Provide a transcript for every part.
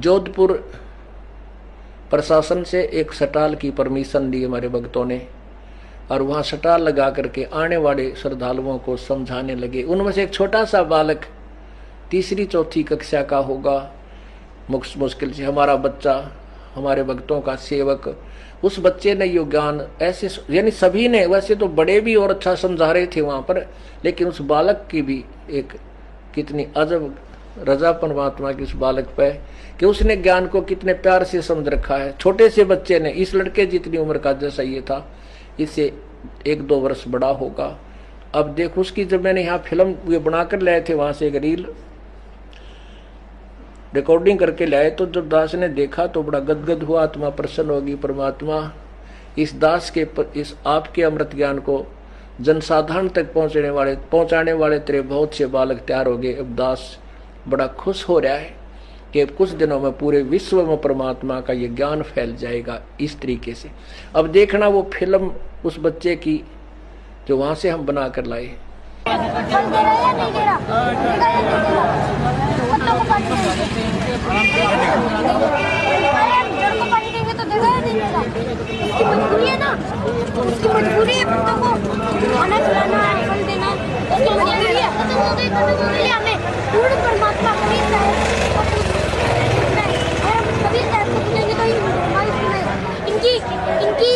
जोधपुर प्रशासन से एक स्टॉल की परमिशन ली हमारे भक्तों ने, और वहां स्टॉल लगा करके आने वाले श्रद्धालुओं को समझाने लगे। उनमें से एक छोटा सा बालक 3री-4थी कक्षा का होगा मुश्किल से, हमारा बच्चा, हमारे भक्तों का सेवक, उस बच्चे ने यो ज्ञान ऐसे, यानी सभी ने, वैसे तो बड़े भी और अच्छा समझा रहे थे वहां पर, लेकिन उस बालक की भी एक कितनी अजब रजा परमात्मा की उस बालक पे कि उसने ज्ञान को कितने प्यार से समझ रखा है। छोटे से बच्चे ने, इस लड़के जितनी उम्र का जैसा ये था, इससे 1-2 वर्ष बड़ा होगा। अब देख उसकी, जब मैंने यहाँ फिल्म ये बनाकर लाए थे वहां से एक रील रिकॉर्डिंग करके लाए, तो जब दास ने देखा तो बड़ा गदगद हुआ, आत्मा प्रसन्न होगी। परमात्मा इस दास के इस आपके अमृत ज्ञान को जनसाधारण तक पहुंचाने वाले तेरे बहुत से बालक तैयार हो गए। अब दास बड़ा खुश हो रहा है कि कुछ दिनों में पूरे विश्व में परमात्मा का ये ज्ञान फैल जाएगा इस तरीके से। अब देखना वो फिल्म उस बच्चे की जो वहां से हम बना कर लाए। इनकी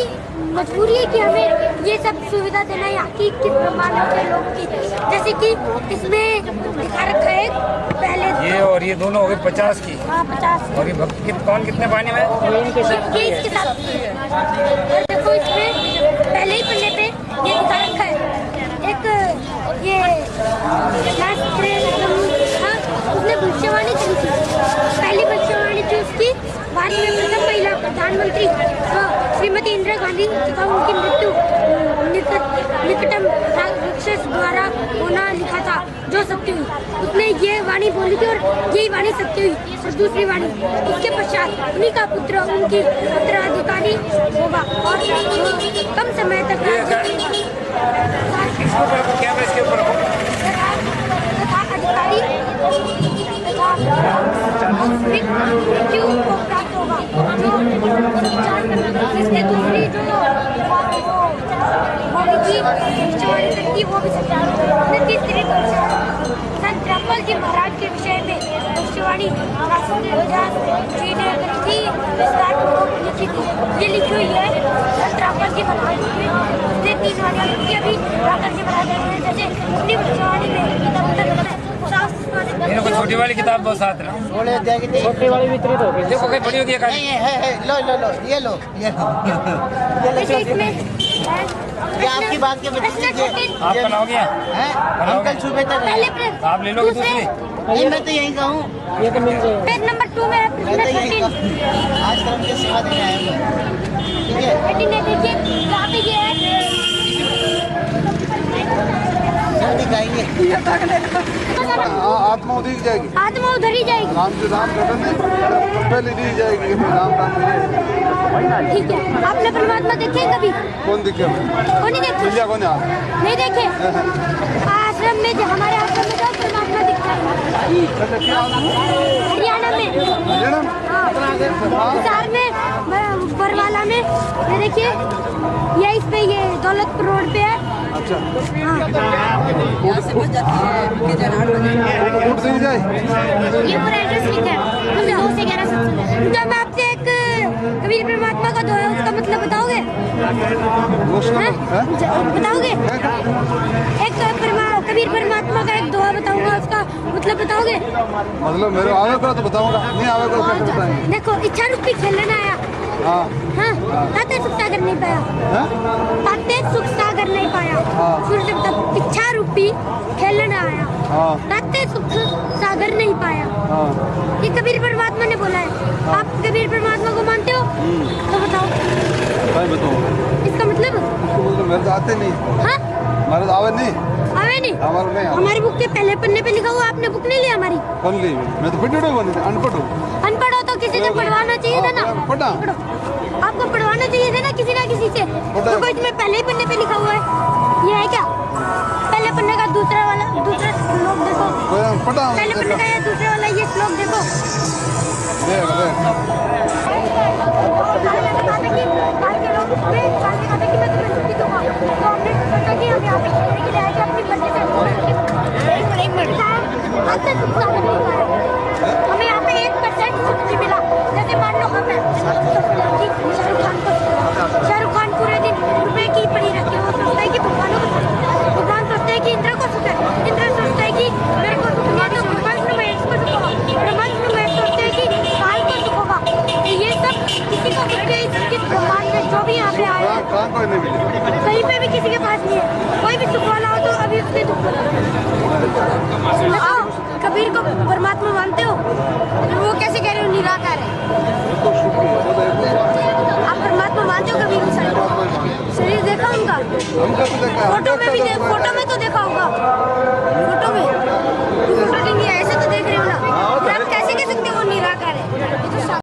मजबूरी है कि हमें ये सब सुविधा देना है यहाँ की किस प्रमाण के लोग की, जैसे कि इसमें दिखा रखा है पहले ये और ये दोनों हो गए 50 की। हाँ 50। और ये भक्ति कौन कितने पानी में? इसके साथ। और देखो इसमें पहले ही पन्ने पे ये दिखा रखा है एक ये उसने भविष्यवाणी करी थी, पहली भविष्यवाणी थी उसकी, भारत में प्रथम महिला प्रधानमंत्री श्रीमती इंदिरा गांधी तथा उनकी मृत्यु निकटम राक्षस द्वारा होना लिखा था जो सत्य हुई। उसने ये वाणी बोली थी और यही वाणी सत्य हुई। और दूसरी वाणी, इसके पश्चात उन्हीं का पुत्र उनकी उत्तराधिकारी होगा और कम समय तक अधिकारी मृत्यु को प्राप्त होगा। इसके दूसरी जो होगी वो भी सत्य। तीसरी संत रामपाल जी महाराज के विषय में भविष्यवाणी जी ने करी थी, लिखी थी, ये लिखी हुई है संत रामपाल जी महाराज ने 3 वाणी की अभी रामपाल जी महाराज ने जैसे अपनी भविष्यवाणी में इनको छोटी वाली किताब दो साथ ना, छोटी वाली भी वितरित हो गई। देखो कहीं बड़ी होगी लो ये लो ये आपकी बात के आपका नाम गया अंकल सुबह तक आप ले लोगे दूसरी? नहीं मैं तो यही कहूँ, ये तो मिल जाएगा। पेज नंबर 2 में आज तरफ के सेवा देने आए हैं, ठीक है? देखिए यहाँ पे ये है दिखाएंगे आत्मा उधर ही जाएगी, आत्मा उधर ही जाएगी। राम से राम करने पहले दी जाएगी, राम राम ठीक है। आपने परमात्मा देखे कभी? कौन दिखे? कौन नहीं देखे? कौन है? नहीं देखे। आश्रम में, हमारे आश्रम में तो परमात्मा दिखता है हरियाणा में, हिसार में, बरवाला में। ये देखिए ये इस पे, ये दौलतपुर रोड पे है। अच्छा ये पूरा एड्रेस लिखा है 2 से 11 जब मैं आपसे एक कबीर परमात्मा का दोहा है उसका मतलब बताओगे? बताओगे? एक कबीर परमात्मा का एक दोहा बताऊंगा, उसका मतलब बताओगे? मतलब मेरे आवेगा तो बताऊंगा, नहीं आवेगा तो कैसे बताएंगे? देखो, इच्छा रूपी खेलना आया, हाँ ताते सुख सागर नहीं पाया, ताते सुख सागर नहीं पाया। सूर्य तक इच्छा रूपी खेलना आया, ताते सुख सागर नहीं पाया। ये कबीर परमात्मा ने बोला है। आप कबीर परमात्मा को मानते हो? तो बताओ इसका मतलब। मेरे तो आते नहीं। हाँ हमारे तो आवे नहीं, आवे नहीं। हमारे नहीं। हमारी बुक के पहले पन्ने पे लिखा हुआ, आपने बुक नहीं लिया हमारी? कौन ली? मैं तो पढ़ अनपढ़ हूँ। अनपढ़ हो तो किसी से पढ़वाना चाहिए था ना। पढ़ा आपको पढ़वाना चाहिए था ना किसी से। तो इसमें पहले ही पन्ने पे लिखा हुआ है, ये है क्या? पहले पन्ने का दूसरा श्लोक देखो, पढ़ा पहले पन्ने का ये दूसरे वाला ये श्लोक देखो। नहीं मिली। कहीं पे भी किसी के पास नहीं है। कोई भी सुख वाला हो तो अभी उसने दुख वाला। कबीर को परमात्मा मानते हो?